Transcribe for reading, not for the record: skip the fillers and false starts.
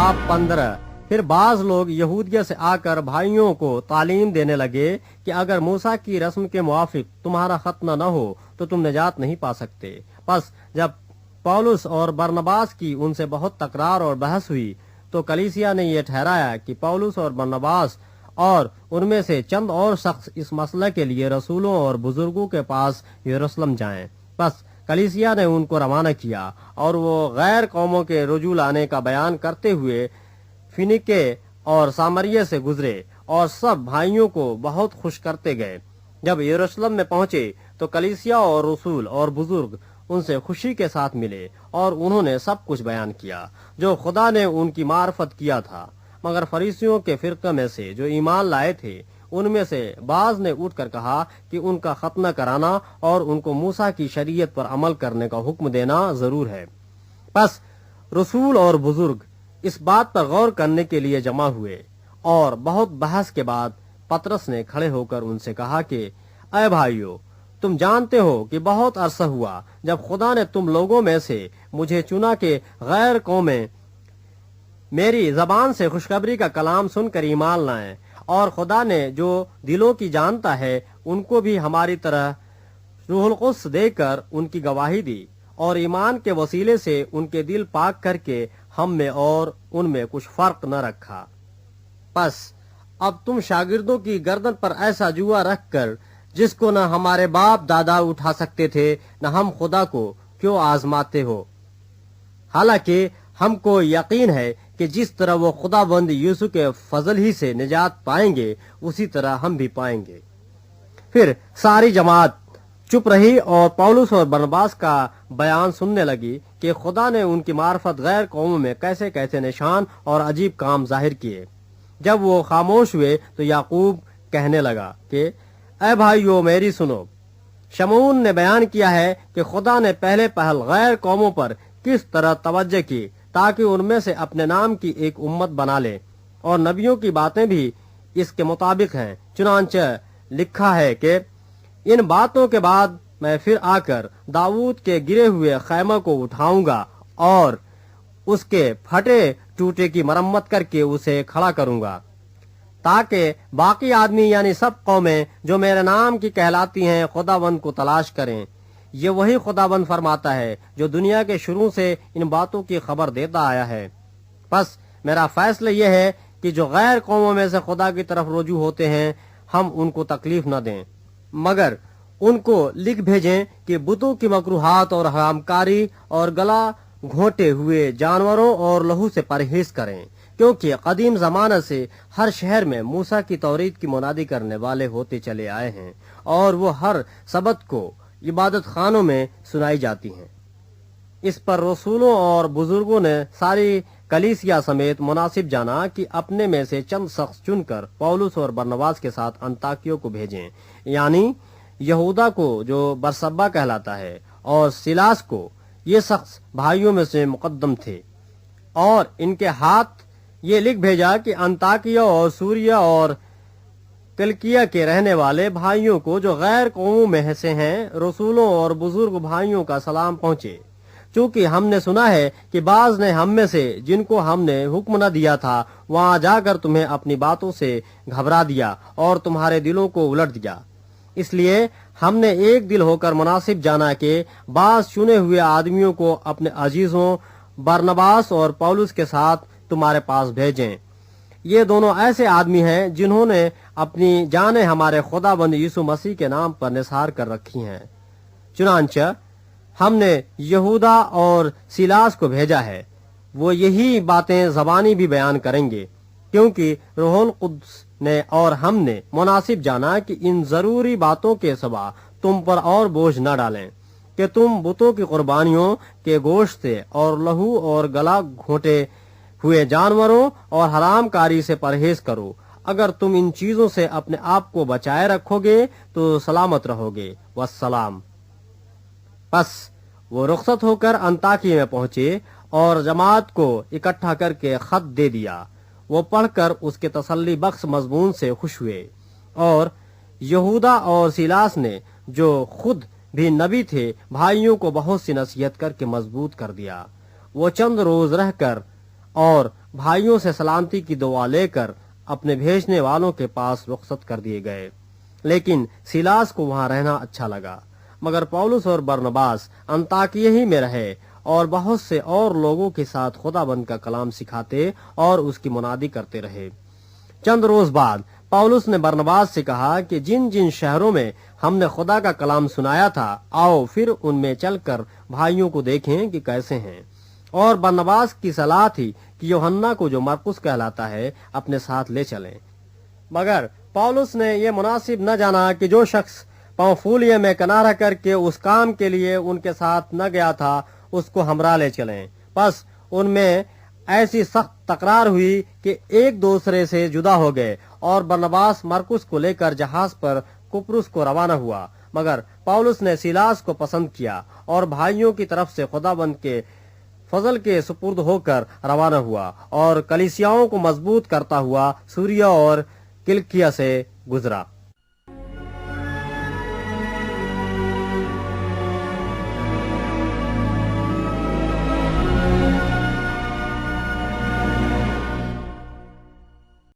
बाब 15। फिर बाज लोग यहूदिया से आकर भाइयों को तालीम देने लगे कि अगर मूसा की रस्म के मुआफिक तुम्हारा खतना न हो तो तुम निजात नहीं पा सकते। बस जब पौलुस और बरनबास की उनसे बहुत तकरार और बहस हुई तो कलीसिया ने यह ठहराया कि पौलुस और बरनबास और उनमें से चंद और शख्स इस मसले के लिए रसूलों और बुजुर्गों के पास यरूशलेम जाएं। बस कलीसिया ने उनको रवाना किया और वो गैर कौमों के रुजू लाने का बयान करते हुए फिनिके और सामरिया से गुजरे और सब भाइयों को बहुत खुश करते गए। जब यरूशलेम में पहुंचे तो कलीसिया और रसूल और बुजुर्ग उनसे खुशी के साथ मिले और उन्होंने सब कुछ बयान किया जो खुदा ने उनकी मार्फत किया था। मगर फरीसियों के फिरके में से जो ईमान लाए थे उनमें से बाज ने उठकर कहा कि उनका खतना कराना और उनको मूसा की शरीयत पर अमल करने का हुक्म देना जरूर है। बस रसूल और बुजुर्ग इस बात पर गौर करने के लिए जमा हुए और बहुत बहस के बाद पतरस ने खड़े होकर उनसे कहा कि ऐ भाइयों, तुम जानते हो कि बहुत अरसा हुआ जब खुदा ने तुम लोगों में से मुझे चुना कि गैर कौमें मेरी जबान से खुशखबरी का कलाम सुनकर ईमान लाएं, और खुदा ने जो दिलों की जानता है उनको भी हमारी तरह रूहुल कुद्स देकर उनकी गवाही दी और ईमान के वसीले से उनके दिल पाक करके हम में और उनमें कुछ फर्क न रखा। बस अब तुम शागिर्दों की गर्दन पर ऐसा जुआ रखकर जिसको न हमारे बाप दादा उठा सकते थे न हम खुदा को क्यों आजमाते हो। हालांकि हमको यकीन है कि जिस तरह वो खुदाबंद यीशु के फजल ही से निजात पाएंगे उसी तरह हम भी पाएंगे। फिर सारी जमात चुप रही और पौलुस और बरनबास का बयान सुनने लगी कि खुदा ने उनकी मार्फत गैर कौमों में कैसे कैसे निशान और अजीब काम जाहिर किए। जब वो खामोश हुए तो याकूब कहने लगा कि ऐ भाइयों मेरी सुनो। शमून ने बयान किया है कि खुदा ने पहले पहल गैर कौमों पर किस तरह तवज्जो की ताकि उनमें से अपने नाम की एक उम्मत बना ले, और नबियों की बातें भी इसके मुताबिक हैं। चुनांचे लिखा है कि इन बातों के बाद मैं फिर आकर दाऊद के गिरे हुए खैमा को उठाऊंगा और उसके फटे टूटे की मरम्मत करके उसे खड़ा करूंगा, ताकि बाकी आदमी यानी सब कौमें जो मेरे नाम की कहलाती हैं खुदाबंद को तलाश करें। ये वही खुदाबंद फरमाता है जो दुनिया के शुरू से इन बातों की खबर देता आया है। बस मेरा फैसला यह है कि जो गैर कौमों में से खुदा की तरफ रुजू होते हैं हम उनको तकलीफ न दें, मगर उनको लिख भेजें कि बुतों की मकरूहात और हरामकारी और गला घोंटे हुए जानवरों और लहू से परहेज करें, क्योंकि कदीम जमाना से हर शहर में मूसा की तौरीत की मुनादी करने वाले होते चले आए हैं और वो हर सबत को इबादत खानों में सुनाई जाती हैं। इस पर रसूलों और बुजुर्गों ने सारी कलीसिया समेत मुनासिब जाना कि अपने में से चंद शख्स चुनकर पौलुस और बरनबास के साथ अंताकियों को भेजें, यानी यहूदा को जो बरसब्बा कहलाता है और सिलास को। ये शख्स भाइयों में से मुकद्दम थे और इनके हाथ ये लिख भेजा कि अंताकिया और सूरिया और किलकिया के रहने वाले भाइयों को जो गैर कौमों में से हैं, रसूलों और बुजुर्ग भाइयों का सलाम पहुंचे। चूंकि हमने सुना है कि बाज ने हम में से जिनको हमने हुक्म न दिया था वहां जाकर तुम्हें अपनी बातों से घबरा दिया और तुम्हारे दिलों को उलट दिया। इसलिए हमने एक दिल होकर मुनासिब जाना कि बाज चुने हुए आदमियों को अपने अजीजों बरनबास और पौलुस के साथ तुम्हारे पास भेजें। ये दोनों ऐसे आदमी हैं जिन्होंने अपनी जानें हमारे खुदाबंद यीशु मसीह के नाम पर निसार कर रखी हैं। चुनांचे हमने यहूदा और सिलास को भेजा है। वो यही बातें ज़बानी भी बयान करेंगे, क्योंकि रूहुल कुद्स ने और हमने मुनासिब जाना कि इन जरूरी बातों के सिवा तुम पर और बोझ न डालें कि तुम बुतों की कुर्बानियों के गोश्त से और लहू और गला घोंटे हुए जानवरों और हरामकारी से परहेज करो। अगर तुम इन चीजों से अपने आप को बचाए रखोगे तो सलामत रहोगे। वस्सलाम। बस वो रुखसत होकर अंताकिया में पहुंचे और जमात को इकट्ठा करके खत दे दिया। वो पढ़कर उसके तसल्ली बख्श मजमून से खुश हुए और यहूदा और सिलास ने जो खुद भी नबी थे भाइयों को बहुत सी नसीहत करके मजबूत कर दिया। वो चंद रोज रहकर और भाइयों से सलामती की दुआ लेकर अपने भेजने वालों के पास रुखसत कर दिए गए। लेकिन सिलास को वहां रहना अच्छा लगा, मगर पौलुस और बरनबास अंताकिया ही में रहे और बहुत से और लोगों के साथ खुदाबंद का कलाम सिखाते और उसकी मुनादी करते रहे। चंद रोज बाद पौलुस ने बरनबास से कहा कि जिन जिन शहरों में हमने खुदा का कलाम सुनाया था, आओ फिर उनमें चलकर भाइयों को देखें कि कैसे हैं। और बरनबास की सलाह थी कि यूहन्ना को, जो मरकुस कहलाता है, अपने साथ ले चलें। मगर पौलुस ने यह मुनासिब न जाना कि जो शख्स पंफूलिया में किनारा करके उस काम के लिए उनके साथ न गया था, उसको हमरा ले चलें। बस उनमें ऐसी सख्त तकरार हुई कि एक दूसरे से जुदा हो गए और बरनबास मरकुस को लेकर जहाज पर कुप्रुस को रवाना हुआ। मगर पौलुस ने सिलास को पसंद किया और भाइयों की तरफ से खुदाबंद के फजल के सुपुर्द होकर रवाना हुआ और कलीसियाओं को मजबूत करता हुआ सूरिया और किलिकिया से गुजरा।